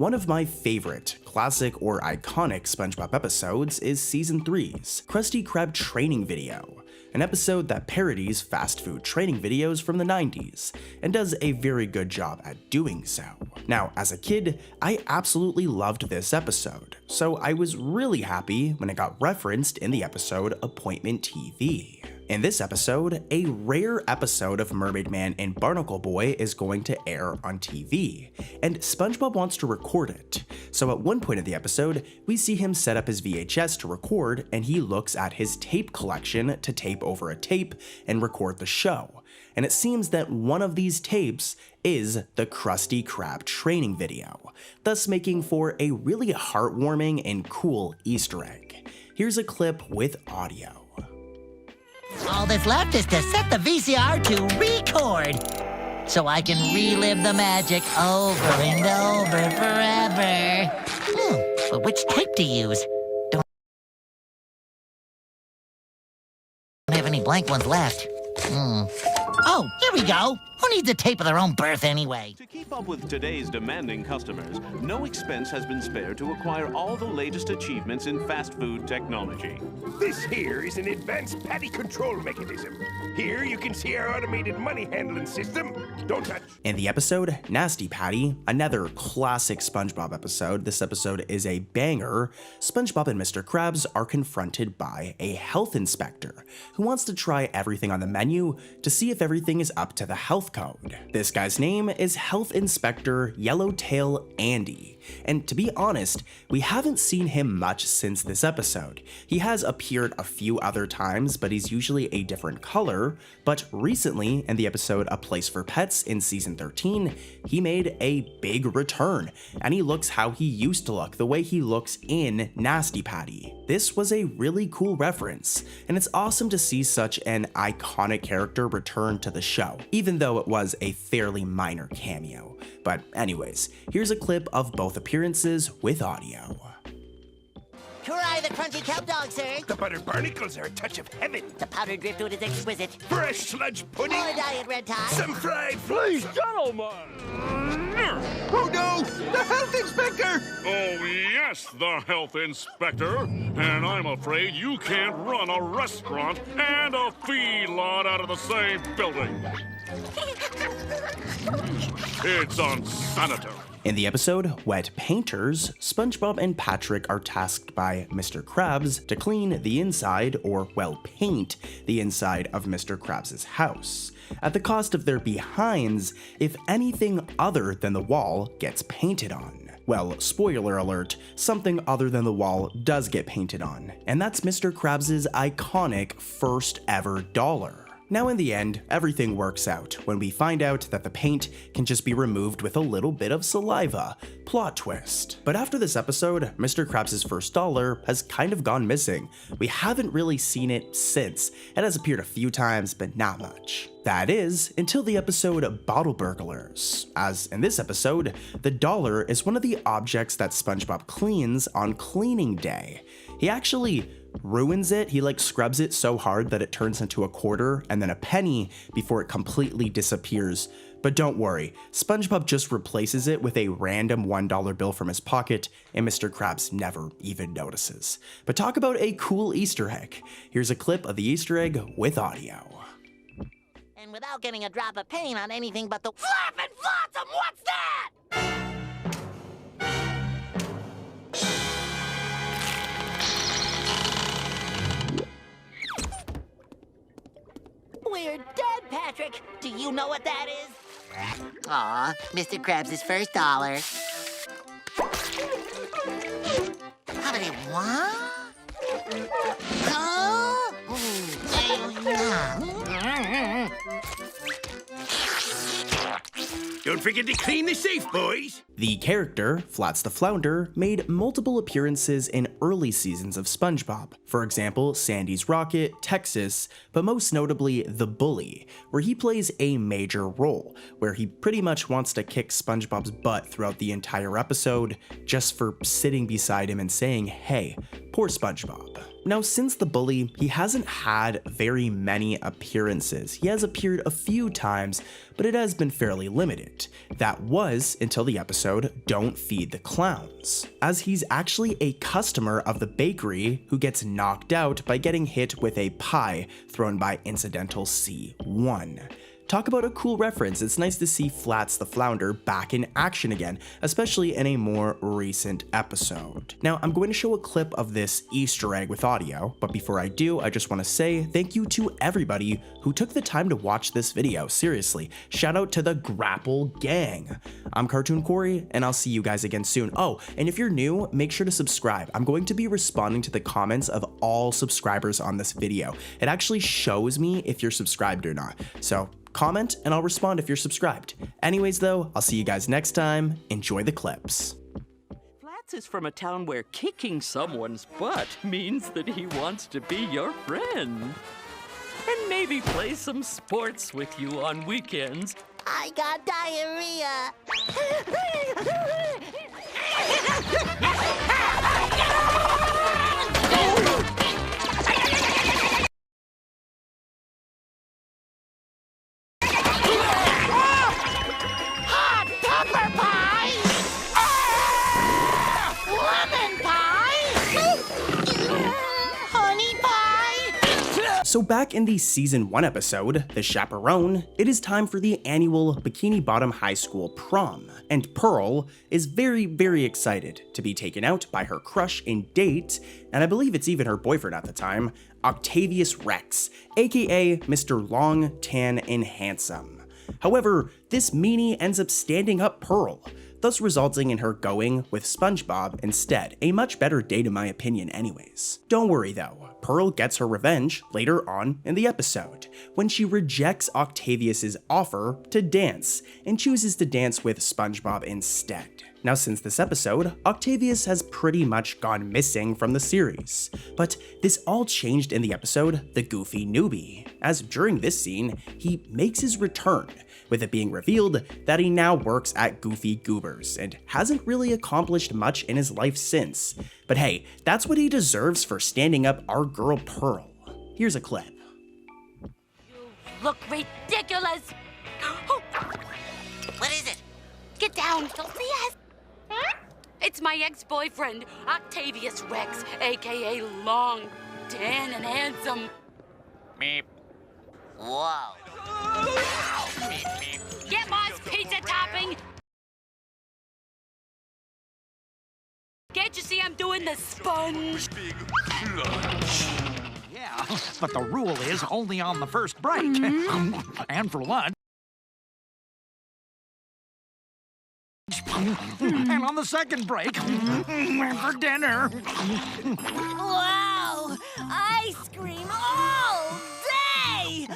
One of my favorite classic or iconic SpongeBob episodes is Season 3's Krusty Krab training video, an episode that parodies fast food training videos from the 90s, and does a very good job at doing so. Now, as a kid, I absolutely loved this episode, so I was really happy when it got referenced in the episode Appointment TV. In this episode, a rare episode of Mermaid Man and Barnacle Boy is going to air on TV, and SpongeBob wants to record it. So at one point of the episode, we see him set up his VHS to record, and he looks at his tape collection to tape over a tape and record the show. And it seems that one of these tapes is the Krusty Krab training video, thus making for a really heartwarming and cool Easter egg. Here's a clip with audio. All that's left is to set the VCR to record, so I can relive the magic over and over forever. But which tape to use? Don't have any blank ones left. Oh, here we go. Who needs a tape of their own birth anyway? To keep up with today's demanding customers, no expense has been spared to acquire all the latest achievements in fast food technology. This here is an advanced patty control mechanism. Here you can see our automated money handling system. Don't touch. In the episode Nasty Patty, another classic SpongeBob episode, this episode is a banger. SpongeBob and Mr. Krabs are confronted by a health inspector who wants to try everything on the menu to see if everything is up to the health code. This guy's name is Health Inspector Yellowtail Andy, and to be honest, we haven't seen him much since this episode. He has appeared a few other times, but he's usually a different color, but recently in the episode A Place for Pets in Season 13, he made a big return, and he looks how he used to look, the way he looks in Nasty Patty. This was a really cool reference, and it's awesome to see such an iconic character return to the show, even though it was a fairly minor cameo. But anyways, here's a clip of both appearances with audio. Try the crunchy kelp dog, sir. The buttered barnacles are a touch of heaven. The powdered driftwood is exquisite. Fresh sludge pudding. More diet red tie. Some fried fleas. Gentlemen! Oh no! The health inspector! Oh yes, the health inspector. And I'm afraid you can't run a restaurant and a feedlot out of the same building. It's unsanitary. In the episode Wet Painters, SpongeBob and Patrick are tasked by Mr. Krabs to clean the inside, or well, paint the inside of Mr. Krabs' house, at the cost of their behinds if anything other than the wall gets painted on. Well, spoiler alert, something other than the wall does get painted on, and that's Mr. Krabs' iconic first ever dollar. Now in the end, everything works out when we find out that the paint can just be removed with a little bit of saliva. Plot twist. But after this episode, Mr. Krabs' first dollar has kind of gone missing. We haven't really seen it since. It has appeared a few times, but not much. That is, until the episode Bottle Burglars. As in this episode, the dollar is one of the objects that SpongeBob cleans on cleaning day. He actually ruins it. He scrubs it so hard that it turns into a quarter and then a penny before it completely disappears. But don't worry, SpongeBob just replaces it with a random $1 bill from his pocket, and Mr. Krabs never even notices. But talk about a cool Easter egg. Here's a clip of the Easter egg with audio. And without getting a drop of paint on anything but the flappin' flotsam, what's that? We're dead, Patrick. Do you know what that is? Aw, Mr. Krabs' first dollar. How many what? Don't forget to clean the safe, boys. The character, Flats the Flounder, made multiple appearances in early seasons of SpongeBob. For example, Sandy's Rocket, Texas, but most notably The Bully, where he plays a major role, where he pretty much wants to kick SpongeBob's butt throughout the entire episode, just for sitting beside him and saying, "Hey, poor SpongeBob." Now, since the bully, he hasn't had very many appearances. He has appeared a few times, but it has been fairly limited. That was until the episode Don't Feed the Clowns, as he's actually a customer of the bakery who gets knocked out by getting hit with a pie thrown by Incidental C1. Talk about a cool reference. It's nice to see Flats the Flounder back in action again, especially in a more recent episode. Now, I'm going to show a clip of this Easter egg with audio, but before I do, I just want to say thank you to everybody who took the time to watch this video. Seriously, shout out to the Grapple Gang. I'm Cartoon Corey, and I'll see you guys again soon. Oh, and if you're new, make sure to subscribe. I'm going to be responding to the comments of all subscribers on this video. It actually shows me if you're subscribed or not. So comment and I'll respond if you're subscribed. Anyways though, I'll see you guys next time. Enjoy the clips. Flats is from a town where kicking someone's butt means that he wants to be your friend. And maybe play some sports with you on weekends. I got diarrhea. Hot pepper pie! Lemon pie! Honey pie! So back in the season 1 episode, The Chaperone, it is time for the annual Bikini Bottom High School prom, and Pearl is very excited to be taken out by her crush and date, and I believe it's even her boyfriend at the time, Octavius Rex, aka Mr. Long, Tan, and Handsome. However, this meanie ends up standing up Pearl, thus resulting in her going with SpongeBob instead, a much better date in my opinion anyways. Don't worry though, Pearl gets her revenge later on in the episode, when she rejects Octavius's offer to dance and chooses to dance with SpongeBob instead. Now since this episode, Octavius has pretty much gone missing from the series, but this all changed in the episode The Goofy Newbie, as during this scene, he makes his return, with it being revealed that he now works at Goofy Goobers and hasn't really accomplished much in his life since. But hey, that's what he deserves for standing up our girl Pearl. Here's a clip. Look ridiculous! What is it? Get down, Sophias! It's my ex-boyfriend, Octavius Rex, aka Long, Tan, and Handsome. Meep. Whoa. Get Moss pizza topping! Can't you see I'm doing the sponge? Yeah, but the rule is only on the first break. And for lunch. And on the second break. And for dinner. Wow! Ice cream all day!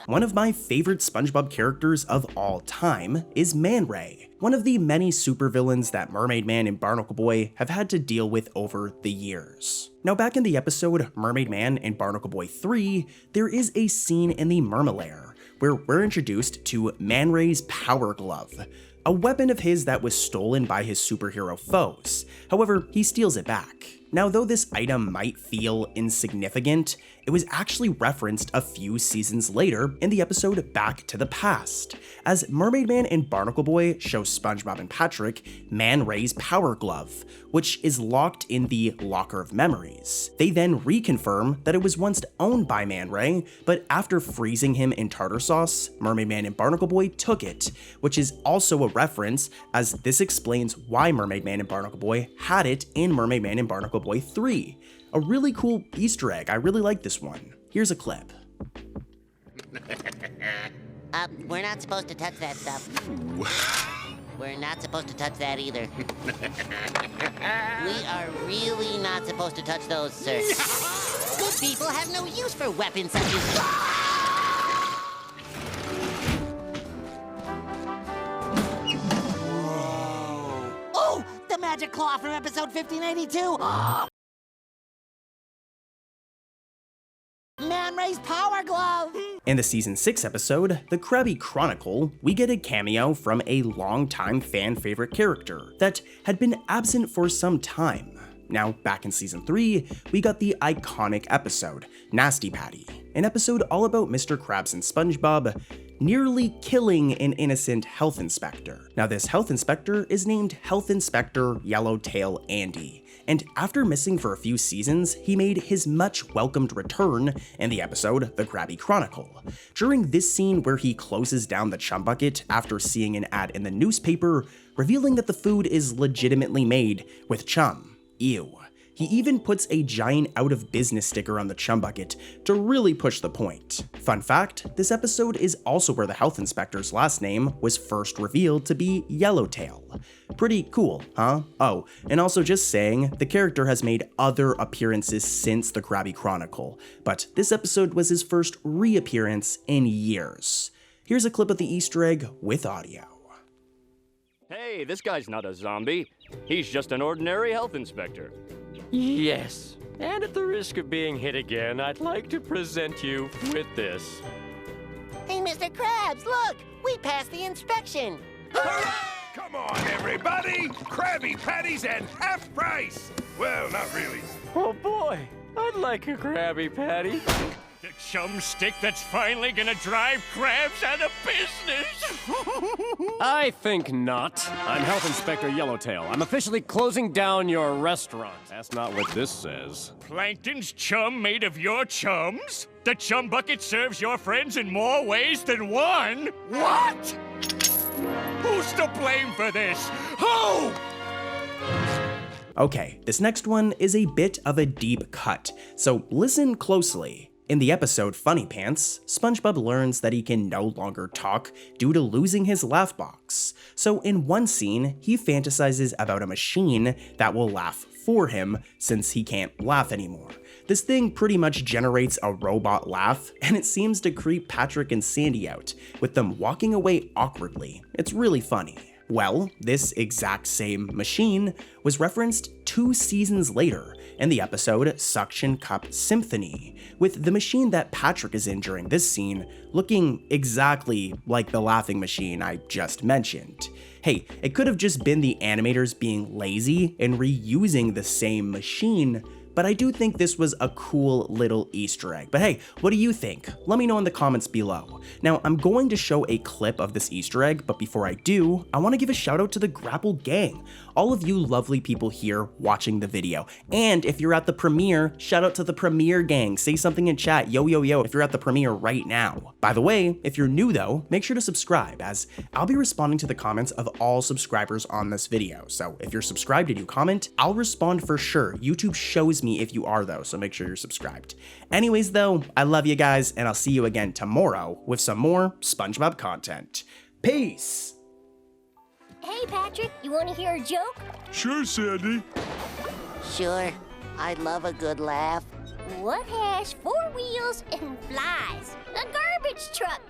One of my favorite SpongeBob characters of all time is Man Ray, one of the many supervillains that Mermaid Man and Barnacle Boy have had to deal with over the years. Now back in the episode Mermaid Man and Barnacle Boy 3, there is a scene in the Mermalair where we're introduced to Man Ray's Power Glove, a weapon of his that was stolen by his superhero foes. However, he steals it back. Now, though this item might feel insignificant, it was actually referenced a few seasons later in the episode Back to the Past, as Mermaid Man and Barnacle Boy show SpongeBob and Patrick Man Ray's Power Glove, which is locked in the Locker of Memories. They then reconfirm that it was once owned by Man Ray, but after freezing him in tartar sauce, Mermaid Man and Barnacle Boy took it, which is also a reference, as this explains why Mermaid Man and Barnacle Boy had it in Mermaid Man and Barnacle Boy 3. A really cool Easter egg. I really like this one. Here's a clip. We're not supposed to touch that stuff. We're not supposed to touch that either. We are really not supposed to touch those, sir. Good people have no use for weapons such as... Oh, the magic claw from episode 1582. Man Ray's Power Glove! In the season 6 episode, The Krabby Chronicle, we get a cameo from a longtime fan favorite character that had been absent for some time. Now, back in season 3, we got the iconic episode, Nasty Patty, an episode all about Mr. Krabs and SpongeBob nearly killing an innocent health inspector. Now, this health inspector is named Health Inspector Yellowtail Andy, and after missing for a few seasons, he made his much welcomed return in the episode The Krabby Chronicle. During this scene where he closes down the chum bucket after seeing an ad in the newspaper revealing that the food is legitimately made with chum. Ew. He even puts a giant out of business sticker on the chum bucket to really push the point. Fun fact, this episode is also where the health inspector's last name was first revealed to be Yellowtail. Pretty cool, huh? Oh, and also just saying, the character has made other appearances since the Krabby Chronicle, but this episode was his first reappearance in years. Here's a clip of the Easter egg with audio. Hey, this guy's not a zombie. He's just an ordinary health inspector. Yes, and at the risk of being hit again, I'd like to present you with this. Hey, Mr. Krabs, look! We passed the inspection! Come on, everybody! Krabby Patties at half price! Well, not really. Oh boy, I'd like a Krabby Patty. The chum stick that's finally gonna drive Krabs out of business! I think not. I'm Health Inspector Yellowtail. I'm officially closing down your restaurant. That's not what this says. Plankton's chum made of your chums? The chum bucket serves your friends in more ways than one? What? Who's to blame for this? Who? Okay, this next one is a bit of a deep cut, so listen closely. In the episode Funny Pants, SpongeBob learns that he can no longer talk due to losing his laugh box. So in one scene, he fantasizes about a machine that will laugh for him since he can't laugh anymore. This thing pretty much generates a robot laugh, and it seems to creep Patrick and Sandy out, with them walking away awkwardly. It's really funny. Well, this exact same machine was referenced 2 seasons later in the episode Suction Cup Symphony, with the machine that Patrick is in during this scene looking exactly like the laughing machine I just mentioned. Hey, it could have just been the animators being lazy and reusing the same machine, but I do think this was a cool little Easter egg. But hey, what do you think? Let me know in the comments below. Now, I'm going to show a clip of this Easter egg, but before I do, I want to give a shout out to the Grapple Gang, all of you lovely people here watching the video. And if you're at the premiere, shout out to the premiere gang. Say something in chat, yo, yo, yo, if you're at the premiere right now. By the way, if you're new though, make sure to subscribe, as I'll be responding to the comments of all subscribers on this video. So if you're subscribed and you comment, I'll respond for sure. YouTube shows me if you are though, so make sure you're subscribed. Anyways though, I love you guys, and I'll see you again tomorrow with some more SpongeBob content. Peace! Hey Patrick, you want to hear a joke? Sure, Sandy. Sure. I love a good laugh. What has 4 wheels and flies? A garbage truck.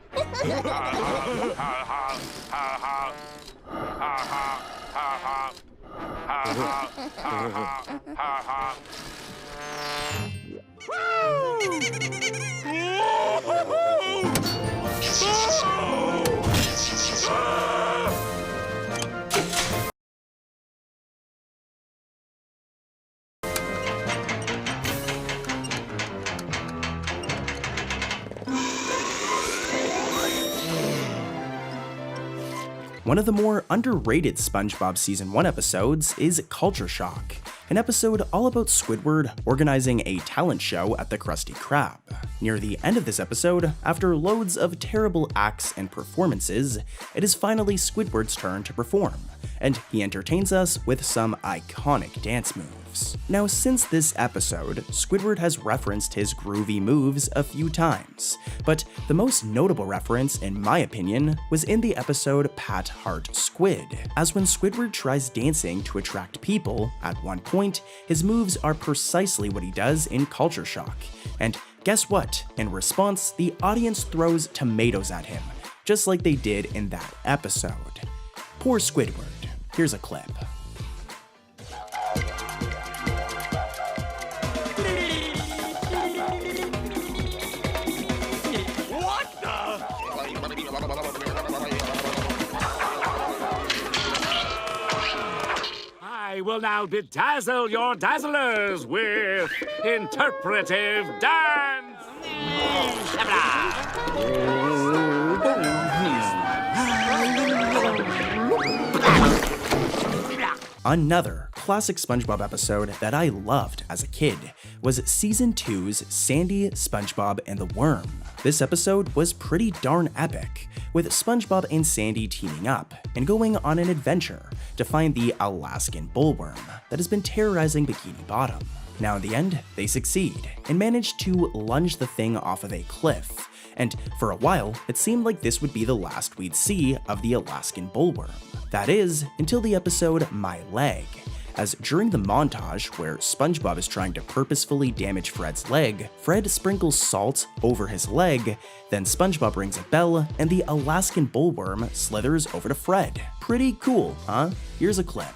One of the more underrated SpongeBob Season 1 episodes is Culture Shock, an episode all about Squidward organizing a talent show at the Krusty Krab. Near the end of this episode, after loads of terrible acts and performances, it is finally Squidward's turn to perform, and he entertains us with some iconic dance moves. Now, since this episode, Squidward has referenced his groovy moves a few times, but the most notable reference, in my opinion, was in the episode Pat Heart Squid, as when Squidward tries dancing to attract people, at one point, his moves are precisely what he does in Culture Shock. And guess what? In response, the audience throws tomatoes at him, just like they did in that episode. Poor Squidward. Here's a clip. I will now bedazzle your dazzlers with interpretive dance. Another classic SpongeBob episode that I loved as a kid was Season 2's Sandy, SpongeBob, and the Worm. This episode was pretty darn epic, with SpongeBob and Sandy teaming up and going on an adventure to find the Alaskan bullworm that has been terrorizing Bikini Bottom. Now in the end, they succeed and manage to lunge the thing off of a cliff, and for a while, it seemed like this would be the last we'd see of the Alaskan bullworm. That is, until the episode My Leg, as during the montage where SpongeBob is trying to purposefully damage Fred's leg, Fred sprinkles salt over his leg, then SpongeBob rings a bell, and the Alaskan bullworm slithers over to Fred. Pretty cool, huh? Here's a clip.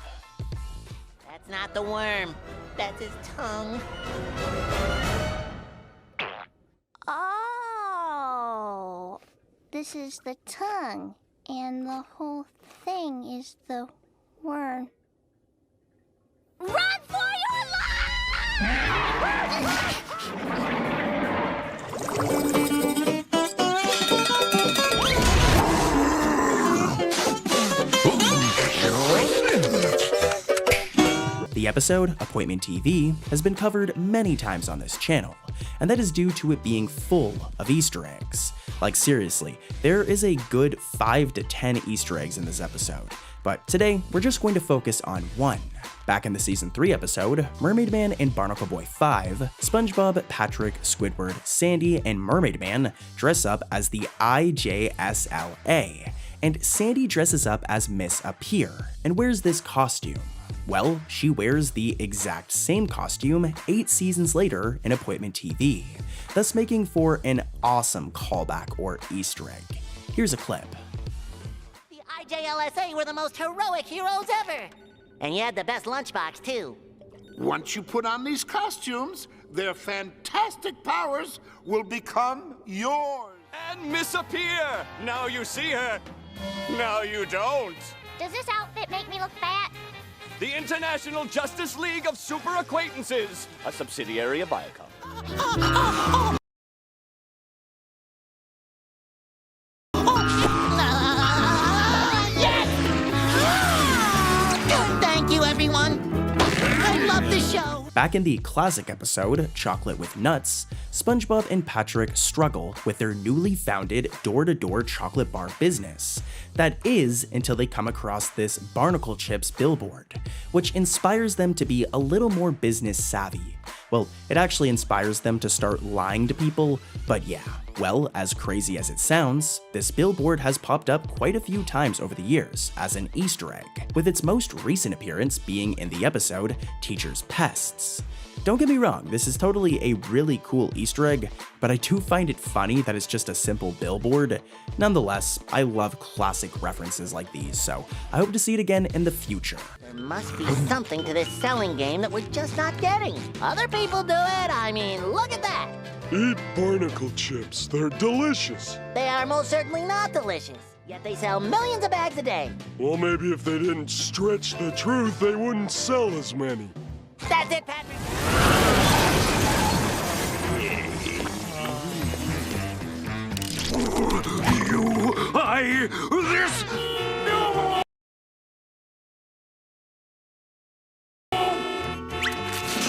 That's not the worm. That's his tongue. Oh, this is the tongue, and the whole thing is the worm. Run for your The episode, Appointment TV, has been covered many times on this channel, and that is due to it being full of Easter eggs. Like seriously, there is a good 5 to 10 Easter eggs in this episode, but today we're just going to focus on one. Back in the Season 3 episode, Mermaid Man and Barnacle Boy 5, SpongeBob, Patrick, Squidward, Sandy, and Mermaid Man dress up as the IJSLA, and Sandy dresses up as Miss Appear and wears this costume. Well, she wears the exact same costume 8 seasons later in Appointment TV, thus making for an awesome callback or Easter egg. Here's a clip. The IJLSA were the most heroic heroes ever. And you had the best lunchbox, too. Once you put on these costumes, their fantastic powers will become yours. And Miss Appear! Now you see her, now you don't. Does this outfit make me look fat? The International Justice League of Super Acquaintances, a subsidiary of Viacom. Thank you, everyone. I love the show. Back in the classic episode, Chocolate with Nuts, SpongeBob and Patrick struggle with their newly founded door-to-door chocolate bar business. That is, until they come across this Barnacle Chips billboard, which inspires them to be a little more business savvy. Well, it actually inspires them to start lying to people, but yeah. Well, as crazy as it sounds, this billboard has popped up quite a few times over the years as an Easter egg, with its most recent appearance being in the episode Teacher's Pests. Don't get me wrong, this is totally a really cool Easter egg, but I do find it funny that it's just a simple billboard. Nonetheless, I love classic references like these, so I hope to see it again in the future. There must be something to this selling game that we're just not getting. Other people do it. I mean, look at that. Eat barnacle chips. They're delicious. They are most certainly not delicious. Yet they sell millions of bags a day. Well, maybe if they didn't stretch the truth, they wouldn't sell as many. That's it, Patrick.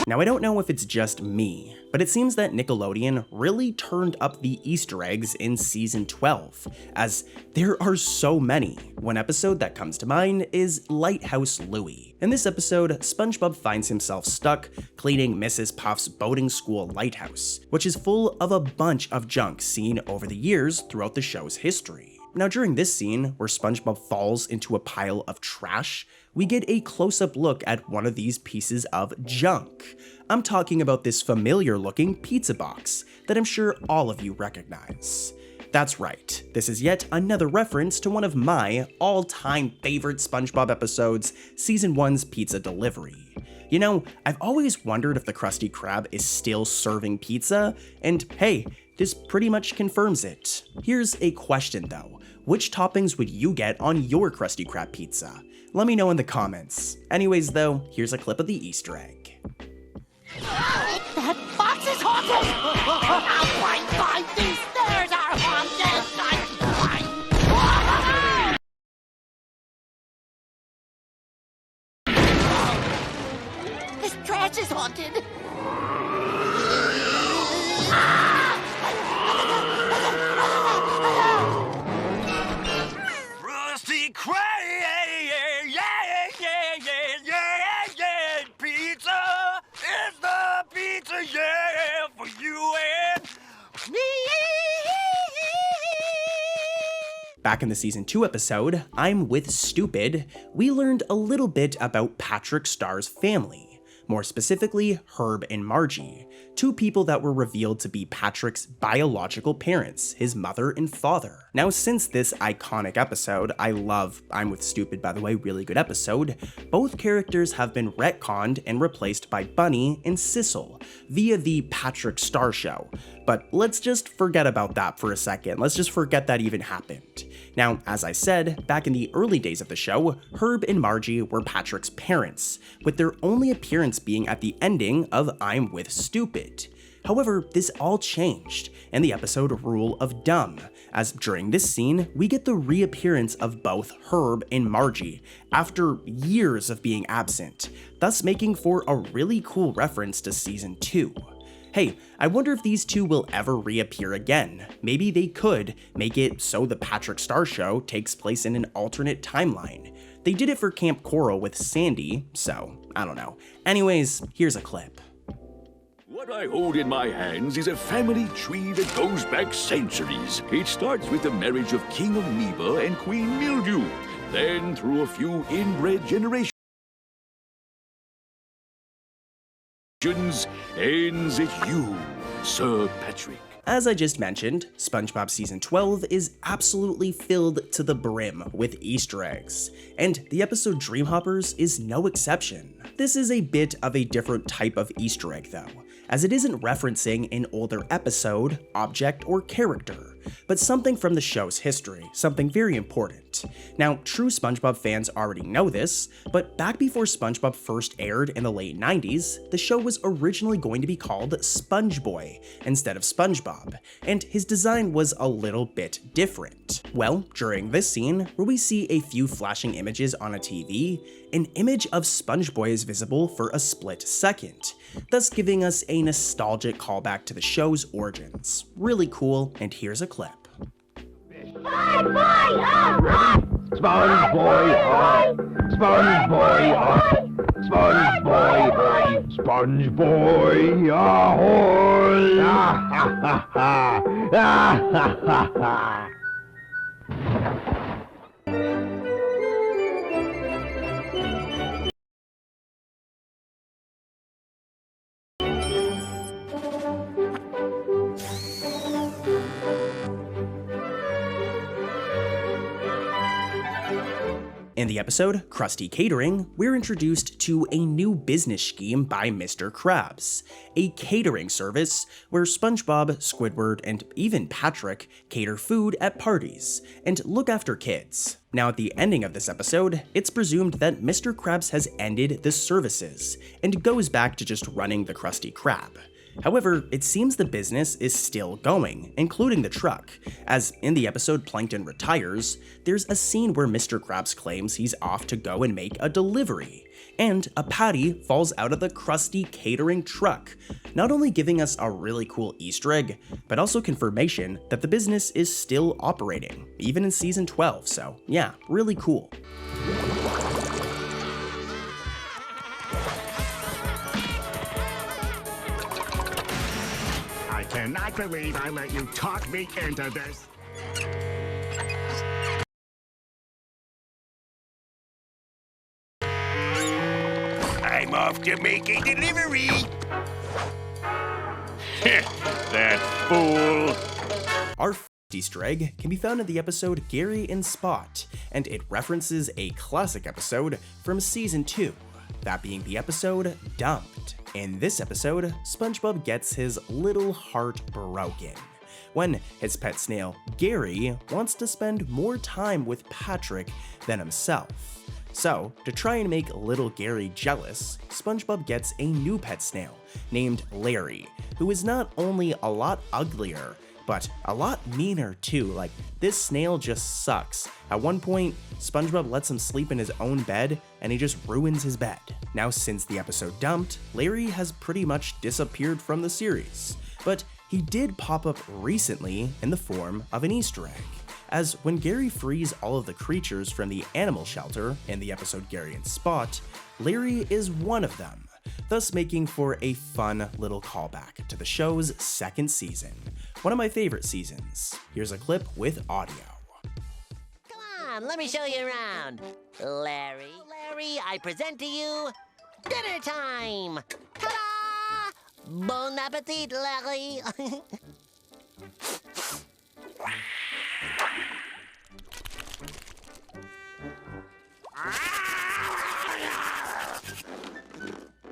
Now I don't know if it's just me, but it seems that Nickelodeon really turned up the Easter eggs in Season 12, as there are so many. One episode that comes to mind is Lighthouse Louie. In this episode, SpongeBob finds himself stuck cleaning Mrs. Puff's boating school lighthouse, which is full of a bunch of junk seen over the years throughout the show's history. Now during this scene, where SpongeBob falls into a pile of trash, we get a close-up look at one of these pieces of junk. I'm talking about this familiar-looking pizza box that I'm sure all of you recognize. That's right, this is yet another reference to one of my all-time favorite SpongeBob episodes, Season 1's Pizza Delivery. You know, I've always wondered if the Krusty Krab is still serving pizza, and hey, This pretty much confirms it. Here's a question though. Which toppings would you get on your Krusty Krab pizza? Let me know in the comments. Anyways though, here's a clip of the Easter egg. That box is haunted! Fine, these stairs are haunted! This trash is haunted! Krusty Krab, pizza is the pizza, yeah, for you and me. Back in the season 2 episode, I'm with Stupid, we learned a little bit about Patrick Star's family. More specifically, Herb and Margie, two people that were revealed to be Patrick's biological parents, his mother and father. Now, since this iconic episode, I love I'm with Stupid, by the way, really good episode, both characters have been retconned and replaced by Bunny and Sissel via the Patrick Star Show. But let's just forget about that for a second. Let's just forget that even happened. Now, as I said, back in the early days of the show, Herb and Margie were Patrick's parents, with their only appearance being at the ending of I'm with Stupid. However, this all changed in the episode Rule of Dumb, as during this scene, we get the reappearance of both Herb and Margie after years of being absent, thus making for a really cool reference to season 2. Hey, I wonder if these two will ever reappear again. Maybe they could make it so the Patrick Star Show takes place in an alternate timeline. They did it for Camp Coral with Sandy, so I don't know. Anyways, here's a clip. What I hold in my hands is a family tree that goes back centuries. It starts with the marriage of King Amoeba and Queen Mildew. Then, through a few inbred generations, ends at you, Sir Patrick. As I just mentioned, SpongeBob Season 12 is absolutely filled to the brim with Easter eggs, and the episode Dream Hoppers is no exception. This is a bit of a different type of Easter egg though, as it isn't referencing an older episode, object, or character, but something from the show's history, something very important. Now, true SpongeBob fans already know this, but back before SpongeBob first aired in the late 90s, the show was originally going to be called SpongeBoy instead of SpongeBob, and his design was a little bit different. Well, during this scene, where we see a few flashing images on a TV, an image of SpongeBoy is visible for a split second, thus giving us a nostalgic callback to the show's origins. Really cool, and here's a clip. SpongeBoy, SpongeBoy, SpongeBoy, ahoy! Ah ha ha ha! Ah ha ha ha! In the episode, Krusty Catering, we're introduced to a new business scheme by Mr. Krabs, a catering service where SpongeBob, Squidward, and even Patrick cater food at parties and look after kids. Now at the ending of this episode, it's presumed that Mr. Krabs has ended the services and goes back to just running the Krusty Krab. However, it seems the business is still going, including the truck, as in the episode Plankton Retires, there's a scene where Mr. Krabs claims he's off to go and make a delivery, and a patty falls out of the Krusty catering truck, not only giving us a really cool Easter egg, but also confirmation that the business is still operating, even in season 12, so yeah, really cool. I cannot believe I let you talk me into this. I'm off to make a delivery. That fool. Our Easter egg can be found in the episode Gary and Spot, and it references a classic episode from season 2, that being the episode Dumped. In this episode, SpongeBob gets his little heart broken when his pet snail, Gary, wants to spend more time with Patrick than himself. So, to try and make little Gary jealous, SpongeBob gets a new pet snail named Larry, who is not only a lot uglier, but a lot meaner too. Like, this snail just sucks. At one point, SpongeBob lets him sleep in his own bed, and he just ruins his bed. Now, since the episode dumped, Larry has pretty much disappeared from the series, but he did pop up recently in the form of an Easter egg, as when Gary frees all of the creatures from the animal shelter in the episode Gary and Spot, Larry is one of them, thus making for a fun little callback to the show's second season, one of my favorite seasons. Here's a clip with audio. Come on, let me show you around. Larry, I present to you dinner time. Ta-da! Bon appetit, Larry.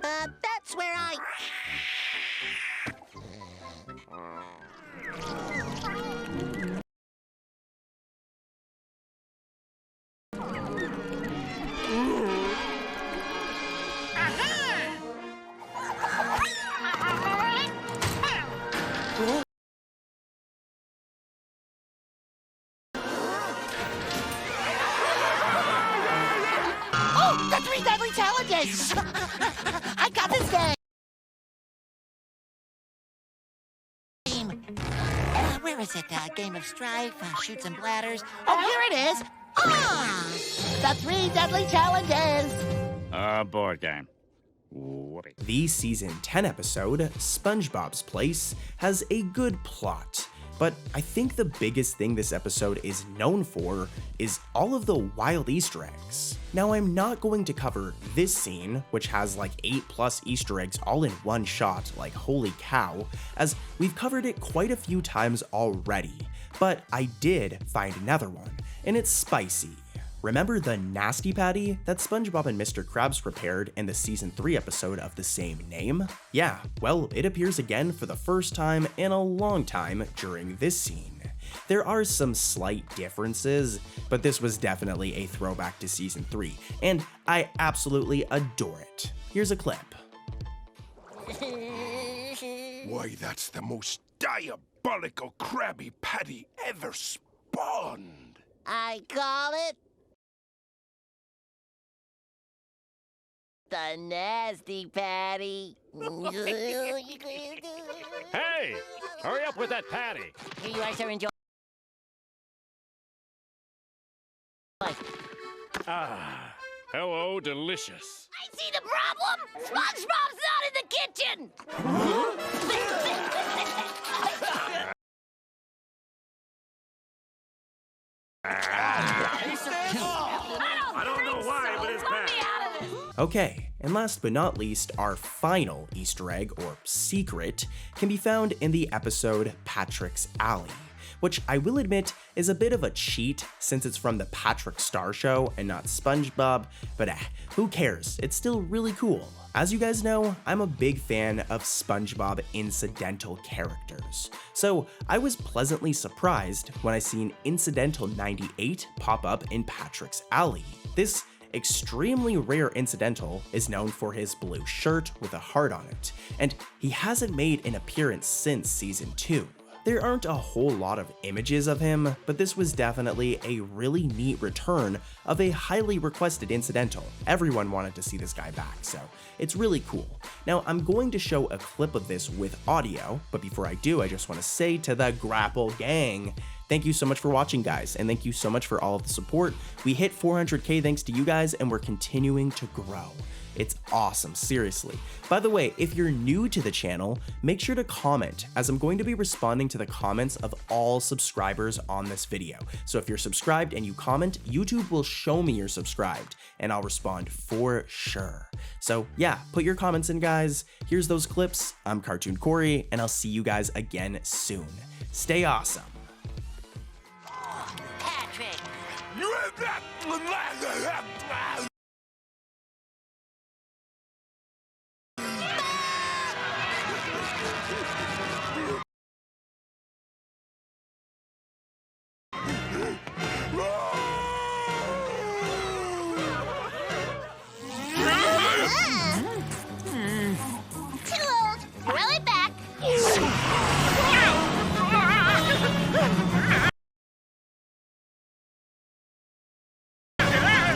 That's where I... Oh, the 3 deadly challenges! I got this game! Where is it? Game of Strife, Shoots and Bladders. Oh, here it is! Ah! The 3 deadly challenges! Board game. Whoopee. The season 10 episode, SpongeBob's Place, has a good plot, but I think the biggest thing this episode is known for is all of the wild Easter eggs. Now, I'm not going to cover this scene, which has like 8+ Easter eggs all in one shot, like holy cow, as we've covered it quite a few times already, but I did find another one, and it's spicy. Remember the Nasty Patty that SpongeBob and Mr. Krabs prepared in the season 3 episode of the same name? Yeah, well, it appears again for the first time in a long time during this scene. There are some slight differences, but this was definitely a throwback to season 3, and I absolutely adore it. Here's a clip. Why, that's the most diabolical Krabby Patty ever spawned. I call it the Nasty Patty. Hey! Hurry up with that patty! Here you are, sir. Enjoy. Ah, hello, delicious. I see the problem! SpongeBob's not in the kitchen! I don't know why, but it's bad. Okay, and last but not least, our final Easter egg, or secret, can be found in the episode Patrick's Alley, which I will admit is a bit of a cheat since it's from the Patrick Star Show and not SpongeBob, but who cares, it's still really cool. As you guys know, I'm a big fan of SpongeBob incidental characters, so I was pleasantly surprised when I seen Incidental 98 pop up in Patrick's Alley. This extremely rare incidental is known for his blue shirt with a heart on it, and he hasn't made an appearance since season 2. There aren't a whole lot of images of him, but this was definitely a really neat return of a highly requested incidental. Everyone wanted to see this guy back, so it's really cool. Now, I'm going to show a clip of this with audio, but before I do, I just want to say to the Grapple Gang, thank you so much for watching, guys, and thank you so much for all of the support. We hit 400k thanks to you guys, and we're continuing to grow. It's awesome, seriously. By the way, if you're new to the channel, make sure to comment, as I'm going to be responding to the comments of all subscribers on this video. So if you're subscribed and you comment, YouTube will show me you're subscribed, and I'll respond for sure. So yeah, put your comments in, guys. Here's those clips. I'm Cartoon Corey, and I'll see you guys again soon. Stay awesome. Patrick! You have that...